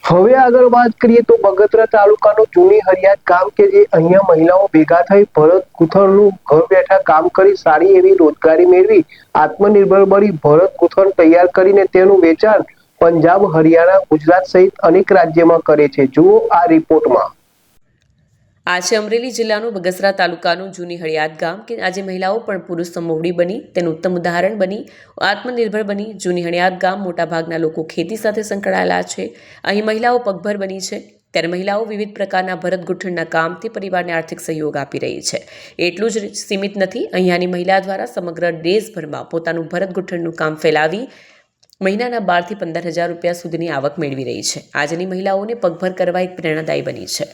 હવે આગળ વાત કરીએ તો બગસરા તાલુકાનું જૂની હરિયાત ગામ કે જે અહીંયા મહિલાઓ ભેગા થઈ ભરત ગૂંથણનું ઘર બેઠા કામ કરી સારી એવી રોજગારી મેળવી આત્મનિર્ભર બની ભરત ગૂંથણ તૈયાર કરીને તેનું વેચાણ પંજાબ, હરિયાણા, ગુજરાત સહિત અનેક રાજ્યમાં કરે છે. જુઓ આ રિપોર્ટમાં. આ છે અમરેલી જિલ્લાનું બગસરા તાલુકાનું જૂની હળિયાદ ગામ કે આજે મહિલાઓ પણ પુરુષ સમોવડી બની તેનું ઉત્તમ ઉદાહરણ બની આત્મનિર્ભર બની. જૂની હળિયાદ ગામ મોટાભાગના લોકો ખેતી સાથે સંકળાયેલા છે. અહીં મહિલાઓ પગભર બની છે. ત્યારે મહિલાઓ વિવિધ પ્રકારના ભરત ગૂંથણના કામથી પરિવારને આર્થિક સહયોગ આપી રહી છે. એટલું જ સીમિત નથી, અહીંયાની મહિલા દ્વારા સમગ્ર દેશભરમાં પોતાનું ભરત ગૂંથણનું કામ ફેલાવી મહિનાના 12 થી 15,000 રૂપિયા સુધીની આવક મેળવી રહી છે. આજની મહિલાઓને પગભર કરવા એક પ્રેરણાદાયી બની છે.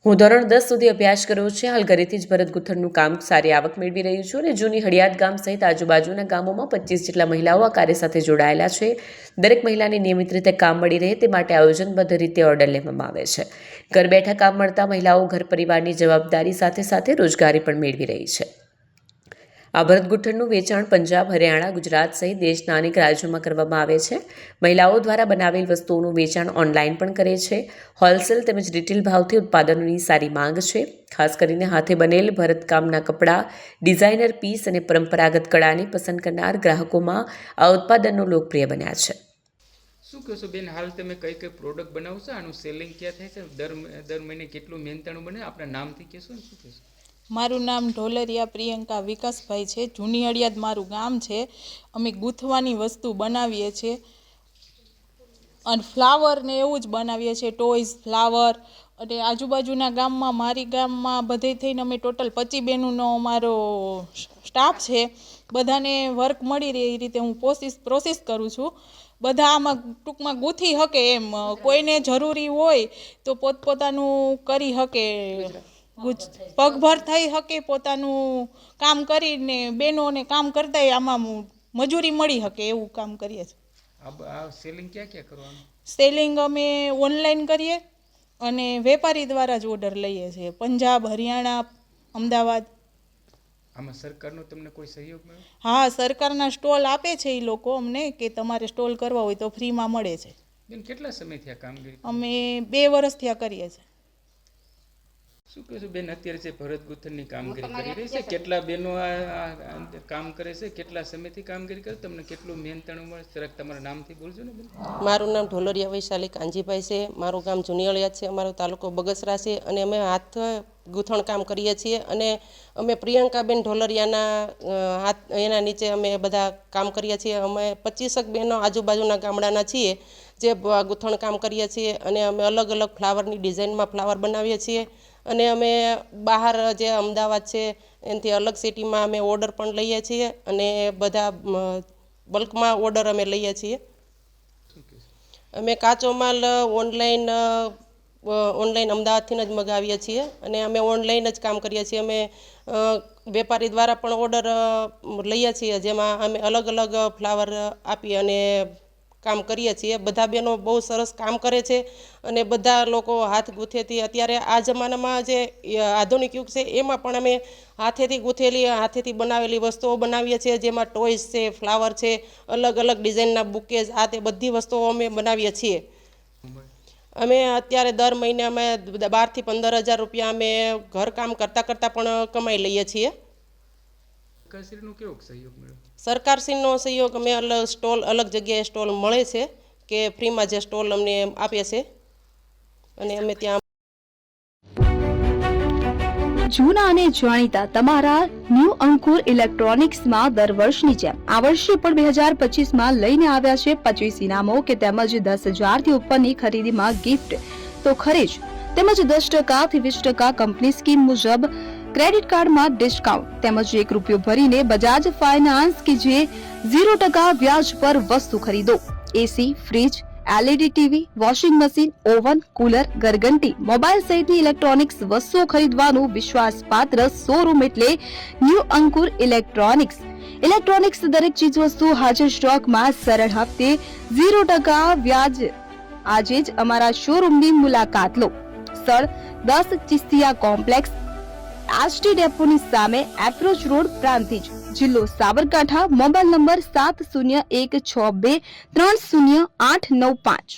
હું ધોરણ 10 સુધી અભ્યાસ કર્યો છે. હાલ ઘરેથી જ ભરત ગૂંથણનું કામ સારી આવક મેળવી રહ્યું છું અને જૂની હળિયાદ ગામ સહિત આજુબાજુના ગામોમાં 25 જેટલા મહિલાઓ આ કાર્ય સાથે જોડાયેલા છે. દરેક મહિલાને નિયમિત રીતે કામ મળી રહે તે માટે આયોજનબદ્ધ રીતે ઓર્ડર લેવામાં આવે છે. ઘર બેઠા કામ મળતા મહિલાઓ ઘર પરિવારની જવાબદારી સાથે સાથે રોજગારી પણ મેળવી રહી છે. આ ભરત ગૂંથણનું વેચાણ પંજાબ, હરિયાણા, ગુજરાત સહિત દેશના અનેક રાજ્યોમાં કરવામાં આવે છે. મહિલાઓ દ્વારા બનાવેલ વસ્તુઓનું વેચાણ ઓનલાઈન પણ કરે છે. હોલસેલ તેમજ રિટેલ ભાવથી ઉત્પાદનોની સારી માંગ છે. ખાસ કરીને હાથે બનેલ ભરતકામના કપડાં, ડિઝાઇનર પીસ અને પરંપરાગત કળાને પસંદ કરનાર ગ્રાહકોમાં આ ઉત્પાદનો લોકપ્રિય બન્યા છે. શું કહેશો બેન, હાલ તમે કઈ કઈ પ્રોડક્ટ બનાવો છો? આનું સેલિંગ ક્યાં થાય છે? દર મહિને કેટલું મહેનતાણું બને? આપણા નામથી કહેશો ને, શું કહેશો? મારું નામ ઢોલરિયા પ્રિયંકા વિકાસભાઈ છે. જૂની હળિયાદ મારું ગામ છે. અમે ગૂંથવાની વસ્તુ બનાવીએ છીએ અને ફ્લાવર ને એવું જ બનાવીએ છીએ, ટોયઝ, ફ્લાવર. અને આજુબાજુના ગામમાં, મારી ગામમાં બધે થઈને અમે ટોટલ 25 બહેનોનો અમારો સ્ટાફ છે. બધાને વર્ક મળી રહે એ રીતે હું પ્રોસેસ કરું છું. બધા આમાં ટૂંકમાં ગૂંથી શકે એમ, કોઈને જરૂરી હોય તો પોતપોતાનું કરી શકે, પગભર થઈ શકે, પોતાનું કામ કરીને બહેનોને કામ કરતા આમાં મજૂરી મળી શકે એવું કામ કરીએ છીએ. આ સેલિંગ ક્યાં ક્યાં કરવાનું? સેલિંગ અમે ઓનલાઈન કરીએ અને વેપારી દ્વારા જ ઓર્ડર લઈએ છીએ, પંજાબ, હરિયાણા, અમદાવાદ. આમાં સરકારનો તમને કોઈ સહયોગ મળે? હા, સરકારના સ્ટોલ આપે છે એ લોકો અમને કે તમારે સ્ટોલ કરવા હોય તો ફ્રીમાં મળે છે. બેન, કેટલા સમયથી આ કામગીરી? અમે 2 વર્ષથી આ કરીએ છીએ. શું કહેશું બેન, અત્યારે જે ભરત ગૂંથણની કામગીરી કરી રહી છે, કેટલા બહેનો આ કામ કરે છે, કેટલા સમયથી કામગીરી કરે, તમને કેટલું મહેનતાણું મળે? જરાક તમારા નામથી બોલજો ને બેન. મારું નામ ઢોલરિયા વૈશાલી કાંજીભાઈ છે. મારું ગામ જૂની હળિયાદ છે. અમારો તાલુકો બગસરા છે અને અમે હાથ ગૂંથણ કામ કરીએ છીએ. અને અમે પ્રિયંકાબેન ઢોલરિયાના એના નીચે અમે બધા કામ કરીએ છીએ. અમે 25 બહેનો આજુબાજુના ગામડાના છીએ જે ગૂંથણ કામ કરીએ છીએ. અને અમે અલગ અલગ ફ્લાવરની ડિઝાઇનમાં ફ્લાવર બનાવીએ છીએ. અને અમે બહાર જે અમદાવાદ છે એનાથી અલગ સિટીમાં અમે ઓર્ડર પણ લઈએ છીએ અને બધા બલ્કમાં ઓર્ડર અમે લઈએ છીએ. અમે કાચો માલ ઓનલાઈન અમદાવાદથી જ મગાવીએ છીએ અને અમે ઓનલાઈન જ કામ કરીએ છીએ. અમે વેપારી દ્વારા પણ ઓર્ડર લઈએ છીએ, જેમાં અમે અલગ અલગ ફ્લાવર આપી અને કામ કરીએ છીએ. બધા બહેનો બહુ સરસ કામ કરે છે અને બધા લોકો હાથ ગૂંથેથી, અત્યારે આ જમાનામાં જે આધુનિક યુગ છે એમાં પણ અમે હાથેથી ગૂંથેલી, હાથેથી બનાવેલી વસ્તુઓ બનાવીએ છીએ, જેમાં ટોયસ છે, ફ્લાવર છે, અલગ અલગ ડિઝાઇનના બુકેઝ, આ તે બધી વસ્તુઓ અમે બનાવીએ છીએ. અમે અત્યારે દર મહિને અમે 12 થી 15,000 રૂપિયા અમે ઘર કામ કરતાં કરતાં પણ કમાઈ લઈએ છીએ. સરકારશ્રીનો કેવો સહયોગ મળ્યો? સરકારશ્રીનો સહયોગ અમે અલગ જગ્યાએ સ્ટોલ મળે છે કે ફ્રીમાં જે સ્ટોલ અમને આપે છે અને અમે ત્યાં. જૂના અને જાણીતા તમારા ન્યૂ અંકુર ઇલેક્ટ્રોનિક્સમાં દર વર્ષની જેમ આ વર્ષે પણ 2025માં લઈને આવ્યા છે 25 ઇનામો કે તેમજ 10,000 થી ઉપરની ખરીદીમાં ગિફ્ટ તો ખરી જ, તેમજ 10% થી 20% કંપની સ્કીમ મુજબ ક્રેડિટ કાર્ડમાં ડિસ્કાઉન્ટ તેમજ ₹1 ભરીને બજાજ ફાઇનાન્સ કે જે 0% વ્યાજ પર વસ્તુ ખરીદો. AC, fridge, LED TV, washing machine, oven, cooler, ગરગંટી, મોબાઈલ સહિતની ઇલેક્ટ્રોનિક્સ વસ્તુઓ ખરીદવાનું વિશ્વાસપાત્ર શોરૂમ એટલે ન્યૂ અંકુર ઇલેક્ટ્રોનિક્સ. ઇલેક્ટ્રોનિક્સ દરેક ચીજ વસ્તુ હાજર સ્ટોકમાં, સરળ હપ્તે, 0% વ્યાજ. આજે જ અમારા શોરૂમની મુલાકાત લો. સ્થળ 10 ચિસ્તિયા કોમ્પ્લેક્સ, આષ્ટી ડેપોની સામે, એપ્રોચ રોડ, પ્રાંતિજ, જિલ્લો Sabarkantha. Mobile number 7016230895.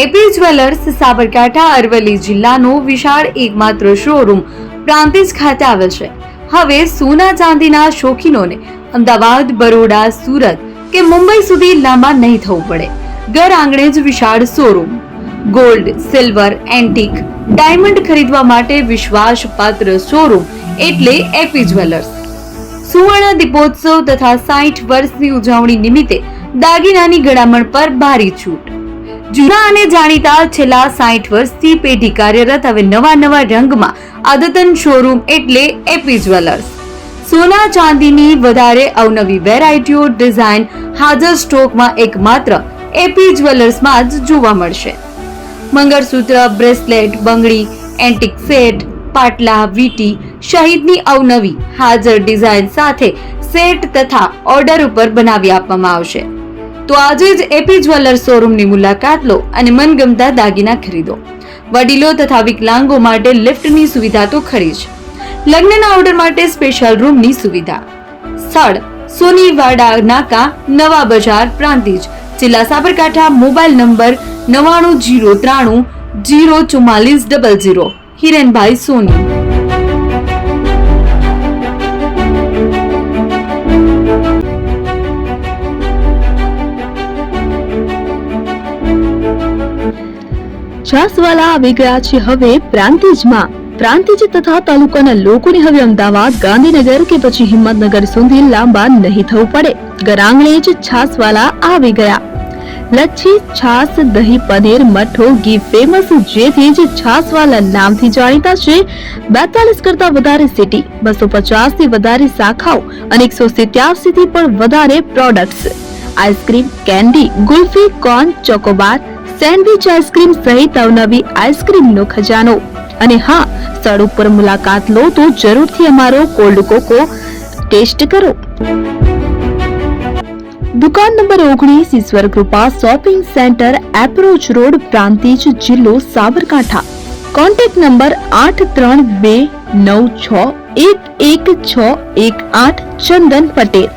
AP jewellers Sabarkantha Aravalli જિલ્લાનો વિશાળ એકમાત્ર શોરૂમ પ્રાંતિજ ખાતે આવેલ છે. હવે સોના ચાંદીના શોખીનોને અમદાવાદ, બરોડા, સુરત કે મુંબઈ સુધી લાંબા નહીં થવું પડે. ઘર આંગણે જ વિશાળ showroom. Gold, silver, antique, diamond ખરીદવા માટે વિશ્વાસપાત્ર શોરૂમ એટલે એપી જ્વેલર્સ. સુવર્ણ દીપોત્સવ તથા 60 વર્ષની ઉજવણી નિમિત્તે દાગીનાની ગળામણ પર ભારી છૂટ. જૂના અને જાણીતા છેલ્લા 60 વર્ષથી પેઢી કાર્યરત હવે નવા રંગમાં અદ્યતન શોરૂમ એટલે એપી જ્વેલર્સ. સોના ચાંદીની વધારે અવનવી વેરાયટીઓ, ડિઝાઇન હાજર સ્ટોકમાં એકમાત્ર એપી જ્વેલર્સમાં જ જોવા મળશે. મંગળસૂત્ર, બ્રેસલેટ, બંગડી, એન્ટિક સેટ, પાટલા, વીટી સહિતની અવનવી હાજર ડિઝાઇન સાથે સેટ તથા ઓર્ડર ઉપર બનાવી આપવામાં આવશે. તો આજે જ એપી જ્વેલર્સ શોરૂમની મુલાકાત લો અને મનગમતા દાગીના ખરીદો. વડીલો તથા વિકલાંગો માટે લિફ્ટની સુવિધા તો ખરી જ. લગ્નના ઓર્ડર માટે સ્પેશિયલ રૂમની સુવિધા. સ્થળ સોનીવાડા નાકા, નવા બજાર, પ્રાંતિજ, જિલ્લા સાબરકાંઠા. Mobile number 9903 04400. હિરેનભાઈ સોની. છાસવાલા આવી ગયા છે હવે પ્રાંતિજમાં. પ્રાંતિજ તથા તાલુકાના લોકોને હવે અમદાવાદ, ગાંધીનગર કે પછી હિંમતનગર સુધી લાંબા નહીં થવું પડે. ઘર આંગણે જ છાસવાલા આવી ગયા. લચ્છી, છાસ, દહીં, પનીર, મઠો, ઘી ફેમસ, જેથી જ છાસવાલા નામથી જાણીતા છે. 42 કરતા વધારે સિટી, 250 થી વધારે શાખાઓ અને 187 થી પણ વધારે products. Ice cream, candy, kulfi, corn, Chocobar, sandwich ice cream સહિત અવનવી આઈસ્ક્રીમનો ખજાનો. અને હા, સ્થળ ઉપર મુલાકાત લો તો જરૂરથી અમારો કોલ્ડ કોકો ટેસ્ટ કરો. દુકાન number 19, Ishwar Krupa shopping centre, approach road, Prantij, જિલ્લો સાબરકાંઠા. Contact number 8329611618. ચંદન પટેલ.